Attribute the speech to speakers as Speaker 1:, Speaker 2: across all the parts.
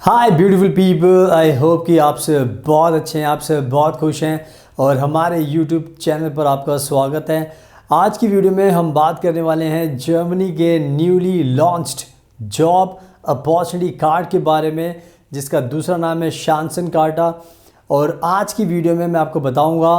Speaker 1: Hi beautiful people, I hope कि आप सब बहुत अच्छे हैं, आप सब बहुत खुश हैं और हमारे यूट्यूब चैनल पर आपका स्वागत है। आज की वीडियो में हम बात करने वाले हैं जर्मनी के newly launched job opportunity card के बारे में, जिसका दूसरा नाम है शांसन कार्टा। और आज की वीडियो में मैं आपको बताऊंगा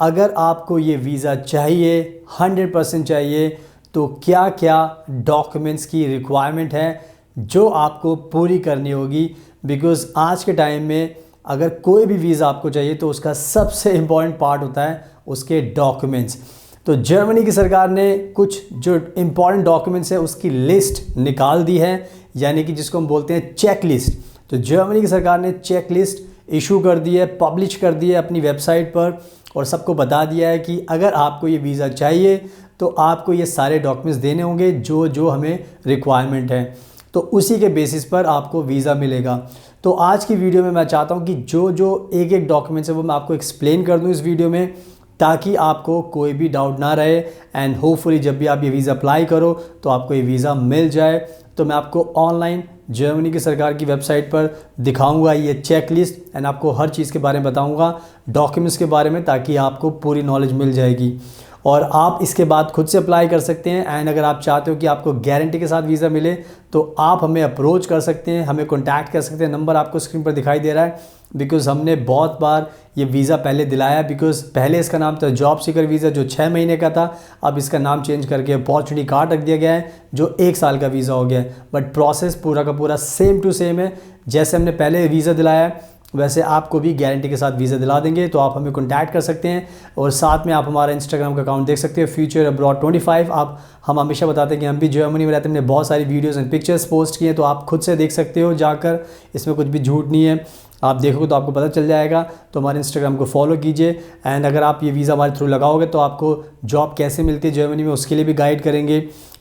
Speaker 1: अगर आपको ये वीज़ा चाहिए, 100% चाहिए, तो क्या क्या डॉक्यूमेंट्स की रिक्वायरमेंट है जो आपको पूरी करनी होगी। बिकॉज़ आज के टाइम में अगर कोई भी वीज़ा आपको चाहिए तो उसका सबसे इम्पॉर्टेंट पार्ट होता है उसके डॉक्यूमेंट्स। तो जर्मनी की सरकार ने कुछ जो इम्पॉर्टेंट डॉक्यूमेंट्स है उसकी लिस्ट निकाल दी है, यानी कि जिसको हम बोलते हैं चेक लिस्ट। तो जर्मनी की सरकार ने चेक लिस्ट इशू कर दी है, पब्लिश कर दी है अपनी वेबसाइट पर, और सबको बता दिया है कि अगर आपको ये वीज़ा चाहिए तो आपको ये सारे डॉक्यूमेंट्स देने होंगे जो जो हमें रिक्वायरमेंट है, तो उसी के बेसिस पर आपको वीज़ा मिलेगा। तो आज की वीडियो में मैं चाहता हूं कि जो जो एक एक डॉक्यूमेंट्स है वो मैं आपको एक्सप्लेन कर दूं इस वीडियो में, ताकि आपको कोई भी डाउट ना रहे एंड होपफुली जब भी आप ये वीज़ा अप्लाई करो तो आपको ये वीज़ा मिल जाए। तो मैं आपको ऑनलाइन जर्मनी की सरकार की वेबसाइट पर दिखाऊंगा ये चेक लिस्ट एंड आपको हर चीज़ के बारे में बताऊंगा, डॉक्यूमेंट्स के बारे में, ताकि आपको पूरी नॉलेज मिल जाएगी और आप इसके बाद खुद से अप्लाई कर सकते हैं। एंड अगर आप चाहते हो कि आपको गारंटी के साथ वीज़ा मिले तो आप हमें अप्रोच कर सकते हैं, हमें कॉन्टैक्ट कर सकते हैं। नंबर आपको स्क्रीन पर दिखाई दे रहा है, बिकॉज़ हमने बहुत बार ये वीज़ा पहले दिलाया। बिकॉज़ पहले इसका नाम था जॉब सीकर वीज़ा जो 6 महीने का था, अब इसका नाम चेंज करके अपॉर्चुनिटी कार्ड रख दिया गया है जो 1 साल का वीज़ा हो गया है। बट प्रोसेस पूरा का पूरा सेम टू सेम है। जैसे हमने पहले वीज़ा दिलाया है वैसे आपको भी गारंटी के साथ वीज़ा दिला देंगे। तो आप हमें कॉन्टैक्ट कर सकते हैं और साथ में आप हमारा इंस्टाग्राम का अकाउंट देख सकते हैं, फ्यूचर अब्रॉड 25। हम हमेशा बताते हैं कि हम भी जर्मनी में रहते हैं, हमने बहुत सारी वीडियोस एंड पिक्चर्स पोस्ट किए हैं, तो आप खुद से देख सकते हो जाकर, इसमें कुछ भी झूठ नहीं है। आप देखोगे तो आपको पता चल जाएगा। तो हमारे इंस्टाग्राम को फॉलो कीजिए एंड अगर आप ये वीज़ा हमारे थ्रू लगाओगे तो आपको जॉब कैसे मिलती है जर्मनी में उसके लिए भी गाइड करेंगे,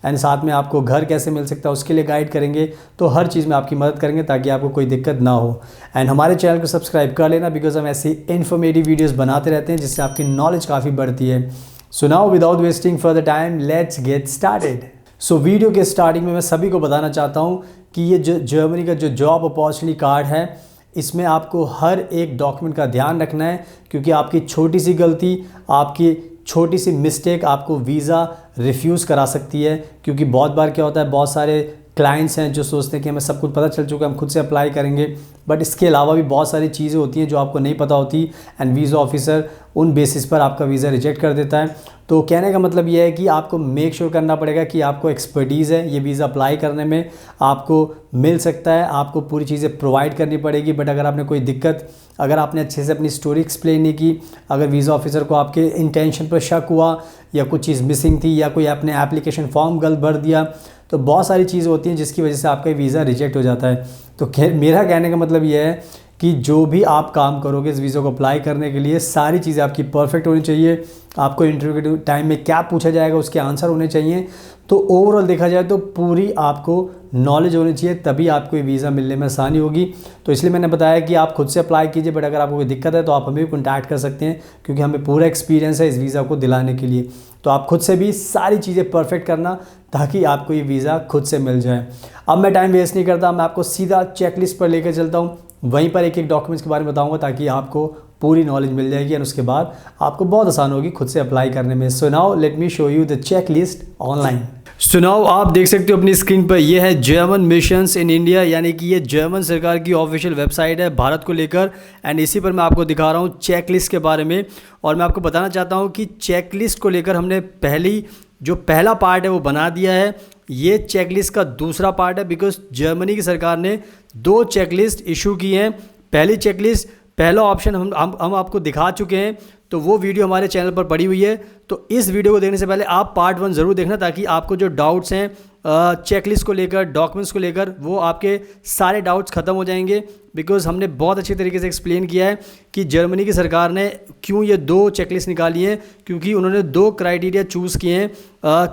Speaker 1: एंड साथ में आपको घर कैसे मिल सकता है उसके लिए गाइड करेंगे। तो हर चीज़ में आपकी मदद करेंगे ताकि आपको कोई दिक्कत ना हो। एंड हमारे चैनल को सब्सक्राइब कर लेना, बिकॉज हम ऐसी इन्फॉर्मेटिव वीडियोज़ बनाते रहते हैं जिससे आपकी नॉलेज काफ़ी बढ़ती है। So now without wasting further time let's get started. So video के स्टार्टिंग में मैं सभी को बताना चाहता हूँ कि ये जो जर्मनी का जो जॉब अपॉर्चुनिटी कार्ड है इसमें आपको हर एक डॉक्यूमेंट का ध्यान रखना है, क्योंकि आपकी छोटी सी गलती, आपकी छोटी सी मिस्टेक आपको वीज़ा रिफ्यूज़ करा सकती है। क्योंकि बहुत बार क्या होता है, बहुत सारे क्लाइंट्स हैं जो सोचते हैं कि हमें सब कुछ पता चल चुका है, हम खुद से अप्लाई करेंगे, बट इसके अलावा भी बहुत सारी चीज़ें होती हैं जो आपको नहीं पता होती एंड वीज़ा ऑफिसर उन बेसिस पर आपका वीज़ा रिजेक्ट कर देता है। तो कहने का मतलब ये है कि आपको मेक श्योर करना पड़ेगा कि आपको एक्सपर्टीज़ है ये वीज़ा अप्लाई करने में, आपको मिल सकता है, आपको पूरी चीज़ें प्रोवाइड करनी पड़ेगी। बट अगर आपने कोई दिक्कत, अगर आपने अच्छे से अपनी स्टोरी एक्सप्लेन नहीं की, अगर वीज़ा ऑफिसर को आपके इंटेंशन पर शक हुआ या कुछ चीज़ मिसिंग थी या कोई आपने एप्लीकेशन फॉर्म गलत भर दिया, तो बहुत सारी चीज़ें होती हैं जिसकी वजह से आपका वीज़ा रिजेक्ट हो जाता है। तो मेरा कहने का मतलब ये है कि जो भी आप काम करोगे इस वीज़ा को अप्लाई करने के लिए, सारी चीज़ें आपकी परफेक्ट होनी चाहिए। आपको इंटरव्यू के टाइम में क्या पूछा जाएगा उसके आंसर होने चाहिए। तो ओवरऑल देखा जाए तो पूरी आपको नॉलेज होनी चाहिए, तभी आपको ये वीज़ा मिलने में आसानी होगी। तो इसलिए मैंने बताया कि आप खुद से अप्लाई कीजिए, बट अगर आपको कोई दिक्कत है तो आप हमें भी कॉन्टैक्ट कर सकते हैं, क्योंकि हमें पूरा एक्सपीरियंस है इस वीज़ा को दिलाने के लिए। तो आप खुद से भी सारी चीज़ें परफेक्ट करना ताकि आपको ये वीज़ा खुद से मिल जाए। अब मैं टाइम वेस्ट नहीं करता, मैं आपको सीधा चेकलिस्ट पर लेकर चलता हूँ, वहीं पर एक एक डॉक्यूमेंट्स के बारे में बताऊँगा ताकि आपको पूरी नॉलेज मिल जाएगी एंड उसके बाद आपको बहुत आसान होगी खुद से अप्लाई करने में। So now let me show you the checklist online. So now आप देख सकते हो अपनी स्क्रीन पर, ये है जर्मन मिशंस इन इंडिया, यानी कि ये जर्मन सरकार की ऑफिशियल वेबसाइट है भारत को लेकर। एंड इसी पर मैं आपको दिखा रहा हूँ चेक लिस्ट के बारे में। और मैं आपको बताना चाहता हूँ कि चेक लिस्ट को लेकर हमने जो पहला पार्ट है वो बना दिया है। ये चेकलिस्ट का दूसरा पार्ट है, बिकॉज जर्मनी की सरकार ने 2 चेकलिस्ट इशू की हैं। पहली चेकलिस्ट, पहला ऑप्शन हम आपको दिखा चुके हैं, तो वो वीडियो हमारे चैनल पर पड़ी हुई है। तो इस वीडियो को देखने से पहले आप पार्ट 1 ज़रूर देखना, ताकि आपको जो डाउट्स हैं चेकलिस्ट को लेकर, डॉक्यूमेंट्स को लेकर, वो आपके सारे डाउट्स ख़त्म हो जाएंगे। बिकॉज़ हमने बहुत अच्छी तरीके से एक्सप्लेन किया है कि जर्मनी की सरकार ने क्यों ये 2 चेकलिस्ट निकाली हैं, क्योंकि उन्होंने 2 क्राइटेरिया चूज़ किए हैं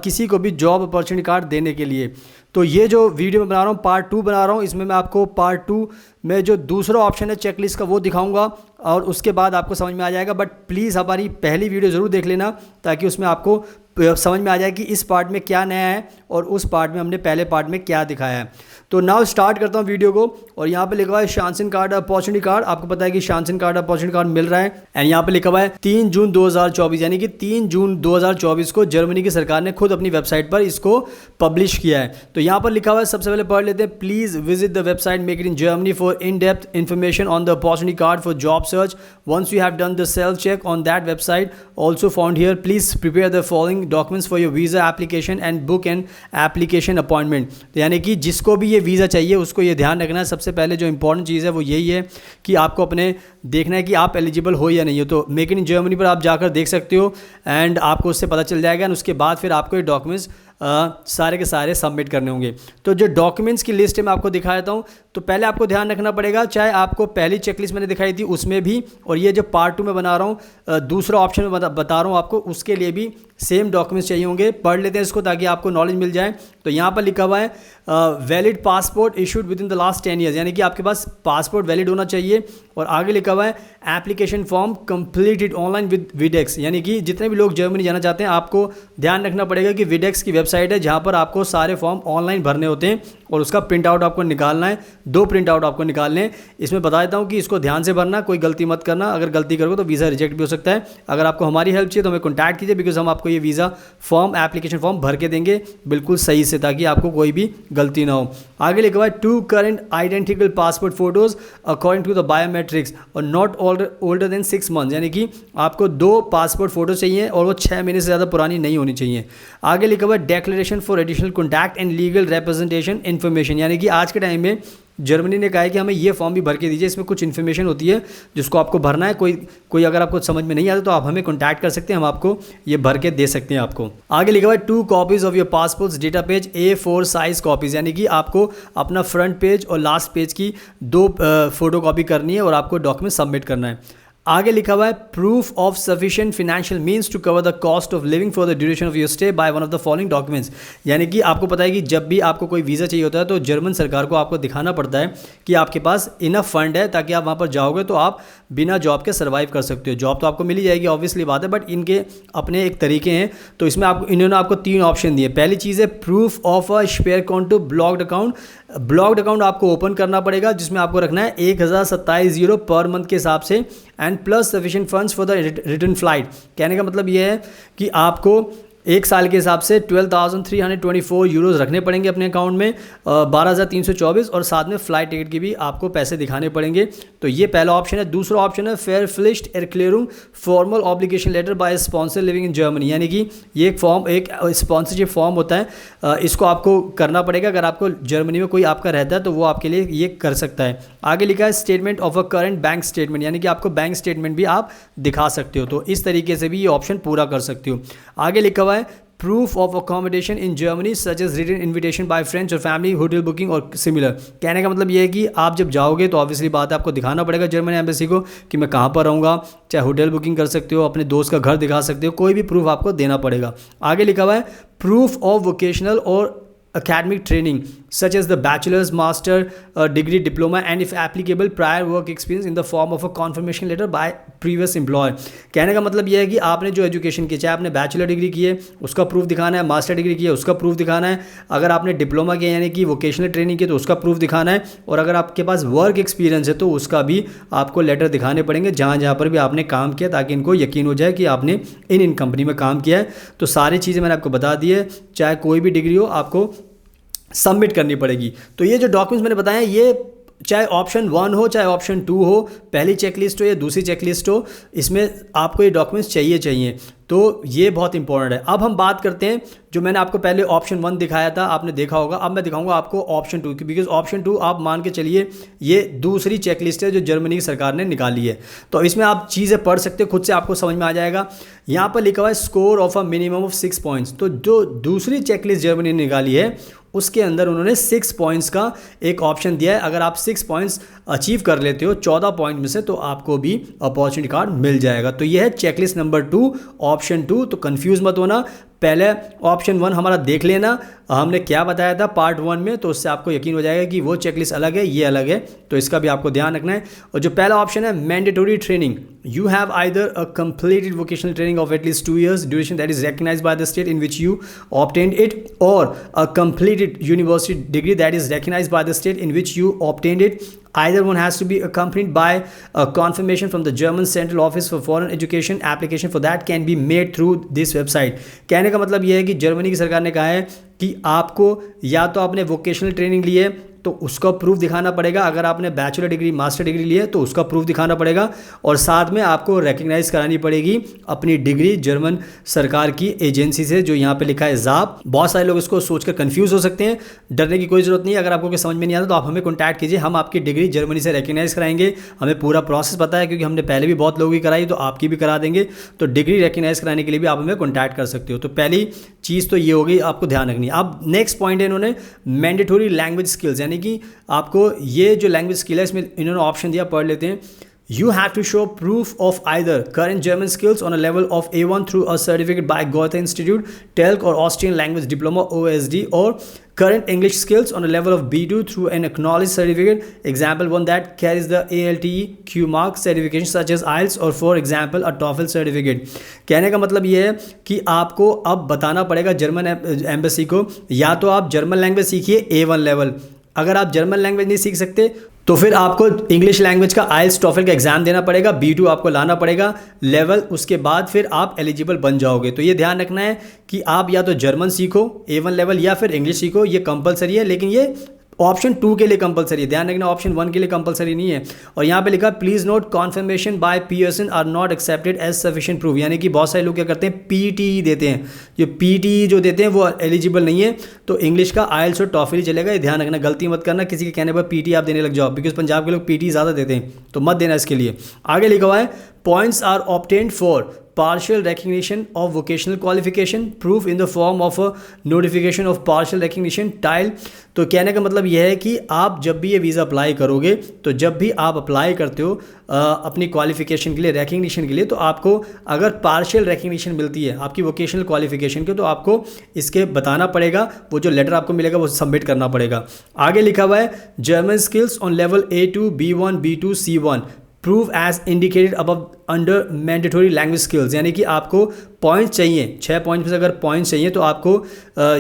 Speaker 1: किसी को भी जॉब अपॉर्चुनिटी कार्ड देने के लिए। तो ये जो वीडियो मैं बना रहा हूँ पार्ट 2 बना रहा हूँ, इसमें मैं आपको पार्ट 2 में जो दूसरा ऑप्शन है चेकलिस्ट का वो दिखाऊंगा और उसके बाद आपको समझ में आ जाएगा। बट प्लीज़ हमारी पहली वीडियो ज़रूर देख लेना, ताकि उसमें आपको समझ में आ जाए कि इस पार्ट में क्या नया है और उस पार्ट में हमने पहले पार्ट में क्या दिखाया है। तो नाउ स्टार्ट करता हूँ वीडियो को। और यहाँ पे लिखा हुआ है शांसन कार्ड अपॉर्चुनिटी कार्ड। आपको पता है कि शांसन कार्ड अपॉर्चुनिटी कार्ड मिल रहा है। एंड यहाँ पे लिखा हुआ है 3 जून 2024, यानी कि 3 जून 2024 को जर्मनी की सरकार ने खुद अपनी वेबसाइट पर इसको पब्लिश किया है। तो यहाँ पर लिखा हुआ है, सबसे पहले पढ़ लेते हैं। Please visit the website make it in Germany for in depth information on the opportunity card for job search once you have done the self check on that website also found here, please prepare the following documents for your visa application and book an application appointment। तो यानी कि जिसको भी ये visa चाहिए उसको ये ध्यान रखना है। सबसे पहले जो इंपॉर्टेंट चीज़ है वो यही है कि आपको अपने देखना है कि आप एलिजिबल हो या नहीं हो। तो मेक इन जर्मनी पर आप जाकर देख सकते हो एंड आपको उससे पता चल जाएगा। एंड उसके बाद फिर आपको ये डॉक्यूमेंट्स सारे के सारे सबमिट करने होंगे। तो जो डॉक्यूमेंट्स की लिस्ट है मैं आपको दिखा देता हूँ। तो पहले आपको ध्यान रखना पड़ेगा, चाहे आपको पहली चेकलिस्ट मैंने दिखाई थी उसमें भी, और ये जो पार्ट 2 में बना रहा हूँ दूसरा ऑप्शन में बता रहा हूँ आपको, उसके लिए भी सेम डॉक्यूमेंट्स चाहिए होंगे। पढ़ लेते हैं इसको ताकि आपको नॉलेज मिल जाए। तो यहाँ पर लिखा हुआ है valid passport issued with in the last 10 years, यानी कि आपके पास पासपोर्ट वैलिड होना चाहिए। और आगे लिखा हुआ है application form completed online with Videx, यानी कि जितने भी लोग जर्मनी जाना चाहते हैं आपको ध्यान रखना पड़ेगा कि विडेक्स की वेबसाइट है जहाँ पर आपको सारे फॉर्म ऑनलाइन भरने होते हैं और उसका प्रिंट आउट आपको निकालना है। 2 प्रिंट आउट आपको निकालने हैं। इसमें बता देता हूँ कि इसको ध्यान से भरना, कोई गलती मत करना। अगर गलती करोगे तो वीज़ा रिजेक्ट भी हो सकता है। अगर आपको हमारी हेल्प चाहिए तो हमें कॉन्टैक्ट कीजिए, बिकॉज हम आपको ये वीज़ा फॉर्म एप्लीकेशन फॉर्म भर के देंगे बिल्कुल सही से, ताकि आपको कोई भी गलती ना हो। आगे लिखा हुआ है 2 current identical passport photos according to the biometrics और नॉट ओल्डर देन 6 मंथ्स, यानी कि आपको 2 पासपोर्ट फोटो चाहिए और वो 6 महीने से ज़्यादा पुरानी नहीं होनी चाहिए। आगे लिखा हुआ है declaration for additional contact and legal representation information, यानी कि आज के टाइम में जर्मनी ने कहा है कि हमें ये फॉर्म भी भर के दीजिए। इसमें कुछ इन्फॉर्मेशन होती है जिसको आपको भरना है। कोई अगर आपको समझ में नहीं आता तो आप हमें कॉन्टैक्ट कर सकते हैं, हम आपको ये भर के दे सकते हैं आपको। आगे लिखा हुआ है 2 copies of your passports data page A4 size copies, यानी कि आपको अपना फ्रंट पेज और लास्ट पेज की 2 फोटो कॉपी करनी है और आपको डॉक्यूमेंट सबमिट करना है। आगे लिखा हुआ है proof of sufficient financial means to cover the cost of living for the duration of your stay by one of the following documents, यानी कि आपको पता है कि जब भी आपको कोई वीज़ा चाहिए होता है तो जर्मन सरकार को आपको दिखाना पड़ता है कि आपके पास इनफ फंड है ताकि आप वहाँ पर जाओगे तो आप बिना जॉब के सर्वाइव कर सकते हो। जॉब तो आपको मिल ही जाएगी, ऑब्वियसली बात है, बट इनके अपने एक तरीके हैं। तो इसमें इन्होंने आपको 3 ऑप्शन दिए। पहली चीज़ है proof of a spare account to blocked account. Blocked account आपको ओपन करना पड़ेगा जिसमें आपको रखना है 1027 यूरो पर मंथ के हिसाब से and plus sufficient funds for the return flight. कहने का मतलब ये है कि आपको 1 साल के हिसाब से 12,324 यूरोज़ रखने पड़ेंगे अपने अकाउंट में, 12,324, और साथ में फ़्लाइट टिकट के भी आपको पैसे दिखाने पड़ेंगे। तो ये पहला ऑप्शन है। दूसरा ऑप्शन है फेयर फ्लिस्ट एरक्लेयरिंग formal obligation letter by sponsor living in Germany, यानी कि ये एक स्पॉन्सरशिप फॉर्म होता है। इसको आपको करना पड़ेगा। अगर आपको जर्मनी में कोई आपका रहता है तो वो आपके लिए ये कर सकता है। आगे लिखा है statement of a current bank statement, यानी कि आपको बैंक स्टेटमेंट भी आप दिखा सकते हो। तो इस तरीके से भी ये ऑप्शन पूरा कर सकते हो। आगे लिखा हुआ है proof of accommodation in Germany such as written invitation by friends और फैमिली, होटल बुकिंग और सिमिलर। कहने का मतलब ये है कि आप जब जाओगे तो ऑब्वियसली बात है आपको दिखाना पड़ेगा जर्मन एम्बेसी को कि मैं कहाँ पर रहूँगा। चाहे होटल बुकिंग कर सकते हो, अपने दोस्त का घर दिखा सकते हो, कोई भी प्रूफ आपको देना पड़ेगा। आगे लिखा हुआ है प्रूफ ऑफ वोकेशनल और academic training such as the bachelor's, master degree, diploma and if applicable prior work experience in the form of a confirmation letter by previous employer। कहने का मतलब यह है कि आपने जो एजुकेशन की, चाहे आपने बैचलर डिग्री की है उसका प्रूफ दिखाना है, मास्टर डिग्री की है उसका प्रूफ दिखाना है, अगर आपने डिप्लोमा किया यानी कि वोकेशनल ट्रेनिंग की तो उसका प्रूफ दिखाना है, और अगर आपके पास वर्क एक्सपीरियंस है तो उसका भी आपको लेटर दिखाने पड़ेंगे जहाँ जहाँ पर भी आपने काम किया, ताकि इनको यकीन हो जाए कि आपने इन कंपनी में काम किया है। तो सारी चीज़ें मैंने आपको बता दी है, चाहे कोई भी डिग्री हो आपको सबमिट करनी पड़ेगी। तो ये जो डॉक्यूमेंट्स मैंने बताए ये चाहे ऑप्शन 1 हो चाहे ऑप्शन 2 हो, पहली चेकलिस्ट हो या दूसरी चेकलिस्ट हो, इसमें आपको ये डॉक्यूमेंट्स चाहिए। तो ये बहुत इंपॉर्टेंट है। अब हम बात करते हैं, जो मैंने आपको पहले ऑप्शन 1 दिखाया था आपने देखा होगा, अब मैं दिखाऊंगा आपको ऑप्शन 2 की, बिकॉज ऑप्शन 2 आप मान के चलिए ये दूसरी चेकलिस्ट है जो जर्मनी की सरकार ने निकाली है। तो इसमें आप चीज़ें पढ़ सकते हो, खुद से आपको समझ में आ जाएगा। यहाँ पर लिखा हुआ है score of a minimum of 6 points. तो जो दूसरी चेकलिस्ट जर्मनी ने निकाली है उसके अंदर उन्होंने 6 पॉइंट्स का एक ऑप्शन दिया है। अगर आप 6 पॉइंट्स अचीव कर लेते हो 14 पॉइंट में से, तो आपको भी अपॉर्चुनिटी कार्ड मिल जाएगा। तो यह है चेकलिस्ट नंबर 2 ऑप्शन 2। तो कंफ्यूज मत होना, पहले ऑप्शन 1 हमारा देख लेना, हमने क्या बताया था पार्ट 1 में, तो उससे आपको यकीन हो जाएगा कि वो चेकलिस्ट अलग है, ये अलग है, तो इसका भी आपको ध्यान रखना है। और जो पहला ऑप्शन है mandatory training, you have either a completed vocational training of at least 2 years duration that is recognized by the state in which you obtained it, or a completed university degree that is recognized by the state in which you obtained it. Either one has to be accompanied by a confirmation from the German Central Office for Foreign Education. Application for that can be made through this website. कहने का मतलब यह है कि Germany की सरकार ने कहा है कि आपको या तो आपने वोकेशनल ट्रेनिंग ली है तो उसका प्रूफ दिखाना पड़ेगा, अगर आपने बैचलर डिग्री मास्टर डिग्री ली है तो उसका प्रूफ दिखाना पड़ेगा, और साथ में आपको रिकग्नाइज करानी पड़ेगी अपनी डिग्री जर्मन सरकार की एजेंसी से, जो यहाँ पे लिखा है ज़ाप। बहुत सारे लोग इसको सोचकर कंफ्यूज हो सकते हैं, डरने की कोई ज़रूरत नहीं है। अगर आपको समझ में नहीं आता तो आप हमें कॉन्टैक्ट कीजिए, हम आपकी डिग्री जर्मनी से रिकग्नाइज कराएंगे। हमें पूरा प्रोसेस पता है क्योंकि हमने पहले भी बहुत लोगों की कराई, तो आपकी भी करा देंगे। तो डिग्री रिकग्नाइज कराने के लिए भी आप हमें कॉन्टैक्ट कर सकते हो। तो पहली चीज़ तो ये होगी, आपको ध्यान रखनी है। अब नेक्स्ट पॉइंट है इन्होंने मैंडेटरी लैंग्वेज स्किल्स, यानी कि आपको ये जो लैंग्वेज स्किल है इसमें इन्होंने ऑप्शन दिया, पढ़ लेते हैं। You have to show proof of either current German skills on a level of A1 through a certificate by Goethe Institute, TELC or Austrian Language Diploma OSD, or current English skills on a level of B2 through an acknowledged certificate, example one that carries the ALTE Q mark certification such as IELTS, or for example a TOEFL certificate। कहने का मतलब ये है कि आपको अब बताना पड़ेगा जर्मन एम्बेसी को, या तो आप जर्मन लैंग्वेज सीखिए A1 लेवल, अगर आप जर्मन लैंग्वेज नहीं सीख सकते तो फिर आपको इंग्लिश लैंग्वेज का आइल्स टॉफल का एग्जाम देना पड़ेगा, B2 आपको लाना पड़ेगा लेवल, उसके बाद फिर आप एलिजिबल बन जाओगे। तो ये ध्यान रखना है कि आप या तो जर्मन सीखो A1 लेवल या फिर इंग्लिश सीखो, ये कंपलसरी है, लेकिन ये ऑप्शन 2 के लिए कंपलसरी है, ध्यान रखना, ऑप्शन 1 के लिए कंपलसरी नहीं है। और यहाँ पे लिखा please note confirmation by Pearson are not accepted as sufficient proof, यानी कि बहुत सारे लोग क्या करते हैं PTE देते हैं, जो PTE जो देते हैं वो एलिजिबल नहीं है, तो इंग्लिश का आइल्स और टॉफल ही चलेगा। ये ध्यान रखना, गलती मत करना किसी के कहने पर PTE आप देने लग जाओ, बिकॉज पंजाब के लोग PTE ज़्यादा देते हैं, तो मत देना इसके लिए। आगे लिखा हुआ है points are obtained for partial recognition of vocational qualification, proof in the form of a notification of partial recognition TILE। तो कहने का मतलब यह है कि आप जब भी ये वीज़ा अप्लाई करोगे, तो जब भी आप अप्लाई करते हो अपनी क्वालिफिकेशन के लिए, रिकग्निशन के लिए, तो आपको अगर पार्शियल रिकग्निशन मिलती है आपकी वोकेशनल क्वालिफिकेशन के, तो आपको इसके बताना पड़ेगा, वो जो लेटर आपको मिलेगा वो सबमिट करना पड़ेगा। आगे लिखा हुआ है German skills on level A2 B1 B2 C1 prove as indicated above under mandatory language skills, यानी कि आपको पॉइंट्स चाहिए, 6 पॉइंट्स में से अगर पॉइंट्स चाहिए तो आपको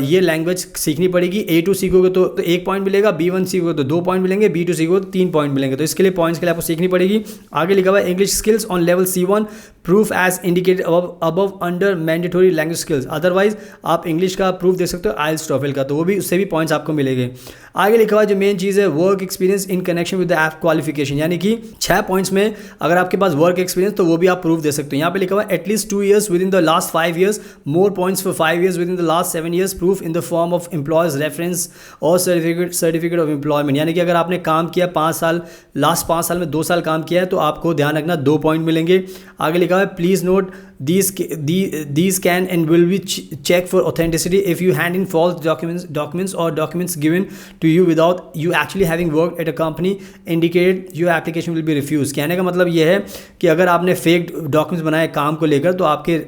Speaker 1: ये लैंग्वेज सीखनी पड़ेगी। A2 सीखोगे तो 1 पॉइंट मिलेगा, B1 सीखोगे तो 2 पॉइंट मिलेंगे, B2 सीखोगे तो 3 पॉइंट मिलेंगे, तो इसके लिए पॉइंट्स के लिए आपको सीखनी पड़ेगी। आगे लिखा हुआ है English skills on level C1 proof as indicated above under mandatory language skills, otherwise आप इंग्लिश का प्रूफ दे सकते हो आइल्स टॉफल का, तो वो भी उससे भी पॉइंट्स आपको मिलेंगे। आगे लिखा हुआ जो मेन चीज़ है work experience in connection with the app qualification, यानी कि 6 पॉइंट्स में अगर आपके पास वर्क एक्सपीरियंस तो वो भी आप प्रूफ दे सकते हो। यहाँ पे लिखा हुआ है at least 2 years with in the last 5 years, more points for 5 years with in the last 7 years, proof in the form of employees reference और सर्टिफिकेट ऑफ एम्प्लॉयमेंट, यानी कि अगर आपने काम किया 5 साल, लास्ट 5 साल में 2 साल काम किया है तो आपको ध्यान रखना 2 पॉइंट मिलेंगे। आगे लिखा हुआ है please note these can and will be checked for authenticity if you hand in false documents or documents given to you without you actually having worked at a company indicated, your application will be refused। कहने का मतलब ये है कि अगर आपने fake documents बनाए काम को लेकर तो आपके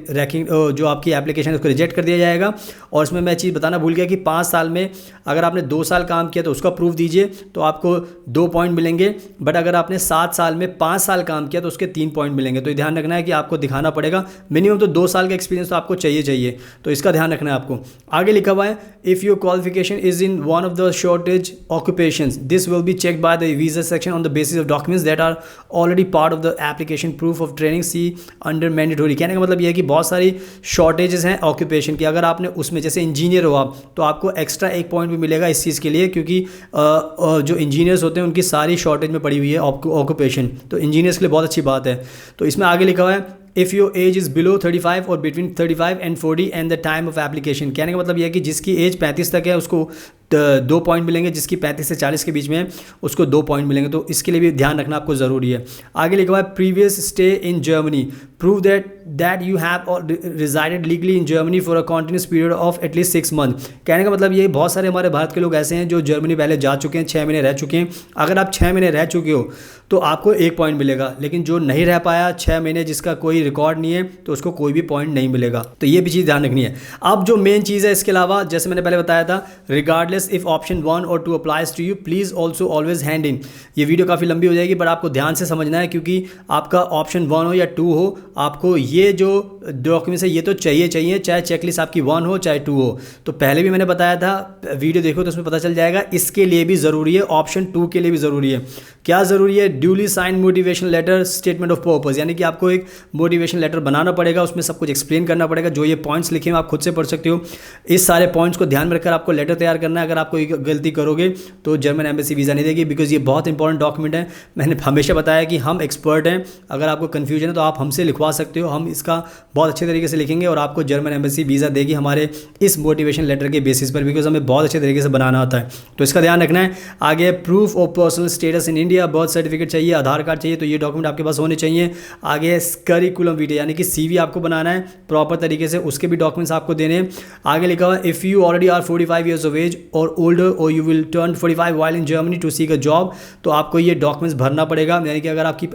Speaker 1: जो आपकी एप्लीकेशन है उसको रिजेक्ट कर दिया जाएगा। और इसमें मैं चीज़ बताना भूल गया कि 5 साल में अगर आपने 2 साल काम किया तो उसका प्रूफ दीजिए तो आपको 2 पॉइंट मिलेंगे, बट अगर आपने 7 साल में 5 साल काम किया तो उसके 3 पॉइंट मिलेंगे। तो ध्यान रखना है कि आपको दिखाना पड़ेगा मिनिमम तो 2 साल का एक्सपीरियंस तो आपको चाहिए, तो इसका ध्यान रखना है आपको। आगे लिखा हुआ है if your qualification is in one of the shortage occupations this will be checked by the visa section on the basis of documents that are already part of the application proof of training see under mandatory. कहने का मतलब यह है कि बहुत सारी shortages हैं occupation की, अगर आपने उसमें जैसे इंजीनियर हो आप तो आपको एक्स्ट्रा 1 पॉइंट भी मिलेगा इस चीज़ के लिए, क्योंकि जो इंजीनियर्स होते हैं उनकी सारी शॉर्टेज में पड़ी हुई है ऑक्यूपेशन, तो इंजीनियर्स के लिए बहुत अच्छी बात है। तो इसमें आगे लिखा हुआ है if your age is below 35 और between 35 and 40 and the time of application. कहने का मतलब यह है कि जिसकी एज 35 तक है उसको 2 पॉइंट मिलेंगे, जिसकी 35 से 40 के बीच में है उसको 2 पॉइंट मिलेंगे। तो इसके लिए भी ध्यान रखना आपको ज़रूरी है। आगे लिखा हुआ है previous stay in Germany, prove that you have resided legally in Germany for a continuous period of at least 6 month. कहने का मतलब ये बहुत सारे हमारे भारत के लोग ऐसे हैं जो जर्मनी पहले जा चुके हैं, 6 महीने रह चुके हैं। अगर आप 6 महीने रह चुके हो तो आपको 1 पॉइंट मिलेगा, लेकिन जो नहीं रह पाया 6 महीने, जिसका कोई रिकॉर्ड नहीं है, तो उसको कोई भी पॉइंट नहीं मिलेगा। तो ये भी चीज़ ध्यान रखनी है। अब जो मेन चीज़ है इसके अलावा, जैसे मैंने पहले बताया था, रिगार्डलेस इफ ऑप्शन 1 और 2 applies to you please also always hand in. ये वीडियो काफ़ी लंबी हो जाएगी, बट आपको ध्यान से समझना है, क्योंकि आपका ऑप्शन 1 हो या 2 हो, आपको ये जो डॉक्यूमेंट्स है ये तो चाहिए, चाहे चेकलिस्ट आपकी 1 हो चाहे 2 हो। तो पहले भी मैंने बताया था, वीडियो देखो तो उसमें पता चल जाएगा। इसके लिए भी ज़रूरी है, ऑप्शन 2 के लिए भी ज़रूरी है। क्या ज़रूरी है? Duly sign motivation letter, statement of purpose, यानी कि आपको एक मोटिवेशन लेटर बनाना पड़ेगा, उसमें सब कुछ एक्सप्लेन करना पड़ेगा। जो ये पॉइंट्स लिखे हैं आप खुद से पढ़ सकते हो। इस सारे पॉइंट्स को ध्यान में रखकर आपको लेटर तैयार करना है। अगर आप कोई गलती करोगे तो जर्मन एम्बेसी वीज़ा नहीं देगी, बिकॉज ये बहुत इंपॉर्टेंट डॉक्यूमेंट है। मैंने हमेशा बताया कि हम एक्सपर्ट हैं, अगर आपको कन्फ्यूजन है तो आप हमसे लिखवा सकते हो, हम इसका बहुत अच्छे तरीके से लिखेंगे और आपको जर्मन एम्बेसी वीज़ा देगी हमारे इस मोटिवेशन लेटर के बेसिस पर, बिकॉज हमें बहुत अच्छे तरीके से बनाना होता है। तो इसका ध्यान रखना है। आगे proof of personal status in India, birth certificate चाहिए, आधार कार्ड चाहिए, तो ये डॉक्यूमेंट आपके पास होने चाहिए। आगे करिकुलम वीडियो, यानी कि CV आपको बनाना है प्रॉपर तरीके से, उसके भी डॉक्यूमेंट्स आपको देने हैं। आगे लिखा हुआ if you already are 45 years of age और ओल्डर और you will turn 45 while in Germany to seek a job, तो आपको ये डॉक्यूमेंट्स भरना पड़ेगा। यानी कि अगर आपकी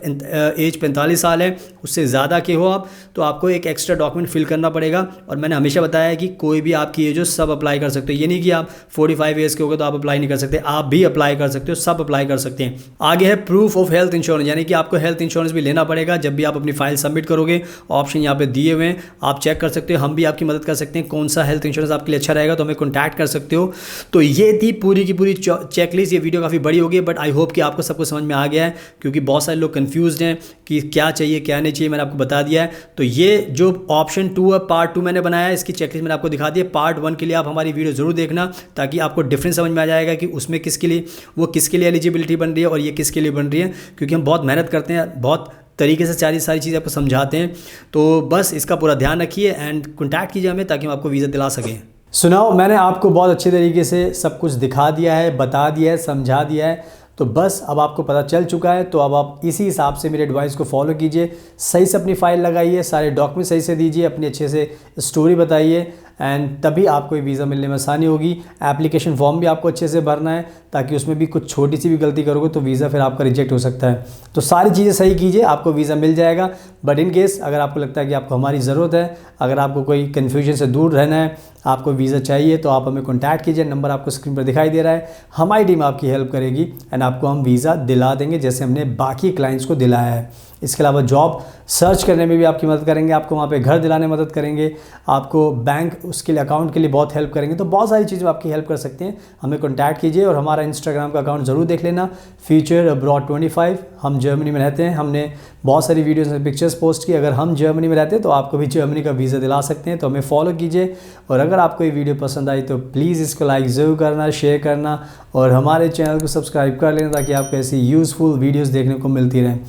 Speaker 1: एज 45 साल है, उससे ज़्यादा के हो आप, तो आपको एक एक्स्ट्रा डॉक्यूमेंट फिल करना पड़ेगा। और मैंने हमेशा बताया है कि कोई भी आपकी एज हो सब अप्लाई कर सकते हो। ये नहीं कि आप 45 ईयर्स के हो गए तो आप अप्लाई नहीं कर सकते, आप भी अप्लाई कर सकते हो, सब अप्लाई कर सकते हैं। आगे है प्रूफ ऑफ हेल्थ इंश्योरेंस, यानी कि आपको हेल्थ इंश्योरेंस भी लेना पड़ेगा जब भी आप अपनी फाइल सबमिट करोगे। ऑप्शन यहाँ पे दिए हुए हैं, आप चेक कर सकते हो, हम भी आपकी मदद कर सकते हैं। कौन सा हेल्थ इंश्योरेंस आपके लिए अच्छा रहेगा तो हमें कॉन्टैक्ट कर सकते हो। तो ये थी पूरी की पूरी चेकलिस्ट। ये वीडियो काफ़ी बड़ी होगी, बट आई होप कि आपको सब कुछ समझ में आ गया है, क्योंकि बहुत सारे लोग कन्फ्यूज्ड हैं कि क्या चाहिए क्या नहीं चाहिए। मैंने आपको बता दिया है। तो ये जो ऑप्शन 2 है, पार्ट 2 मैंने बनाया है, इसकी चेकलिस्ट मैंने आपको दिखा दी है। पार्ट 1 के लिए आप हमारी वीडियो जरूर देखना, ताकि आपको डिफरेंस समझ में आ जाएगा कि उसमें किसके लिए, वो किसके लिए एलिजिबिलिटी बन रही है और ये किसके लिए बन रही है। क्योंकि हम बहुत मेहनत करते हैं, बहुत तरीके से सारी चीज़ें आपको समझाते हैं। तो बस इसका पूरा ध्यान रखिए एंड कॉन्टैक्ट कीजिए हमें, ताकि हम आपको वीज़ा दिला सकें। सुनाओ, मैंने आपको बहुत अच्छे तरीके से सब कुछ दिखा दिया है, बता दिया है, समझा दिया है। तो बस अब आपको पता चल चुका है, तो अब आप इसी हिसाब से मेरे एडवाइस को फॉलो कीजिए। सही से अपनी फ़ाइल लगाइए, सारे डॉक्यूमेंट सही से दीजिए, अपनी अच्छे से स्टोरी बताइए, एंड तभी आपको वीज़ा मिलने में आसानी होगी। एप्लीकेशन फॉर्म भी आपको अच्छे से भरना है, ताकि उसमें भी कुछ छोटी सी भी गलती करोगे तो वीज़ा फिर आपका रिजेक्ट हो सकता है। तो सारी चीज़ें सही कीजिए, आपको वीज़ा मिल जाएगा। बट इन केस अगर आपको लगता है कि आपको हमारी ज़रूरत है, अगर आपको कोई कन्फ्यूजन से दूर रहना है, आपको वीज़ा चाहिए, तो आप हमें कॉन्टैक्ट कीजिए। नंबर आपको स्क्रीन पर दिखाई दे रहा है। हमारी टीम आपकी हेल्प करेगी एंड आपको हम वीज़ा दिला देंगे, जैसे हमने बाकी क्लाइंट्स को दिलाया है। इसके अलावा जॉब सर्च करने में भी आपकी मदद करेंगे, आपको वहाँ पे घर दिलाने में मदद करेंगे, आपको बैंक उसके लिए अकाउंट के लिए बहुत हेल्प करेंगे। तो बहुत सारी चीज़ें आपकी हेल्प कर सकते हैं। हमें कॉन्टैक्ट कीजिए और हमारा इंस्टाग्राम का अकाउंट ज़रूर देख लेना, फ्यूचर अब्रॉड 25। हम जर्मनी में रहते हैं, हमने बहुत सारी वीडियोज़ में पिक्चर्स पोस्ट की। अगर हम जर्मनी में रहते हैं तो आपको भी जर्मनी का वीज़ा दिला सकते हैं। तो हमें फॉलो कीजिए, और अगर आपको ये वीडियो पसंद आई तो प्लीज़ इसको लाइक ज़रूर करना, शेयर करना, और हमारे चैनल को सब्सक्राइब कर लेना, ताकि आपको ऐसी यूज़फुल वीडियोज़ देखने को मिलती रहें।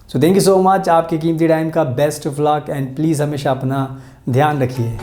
Speaker 1: So thank you so much, आपके कीमती टाइम का best of luck, and please हमेशा अपना ध्यान रखिए।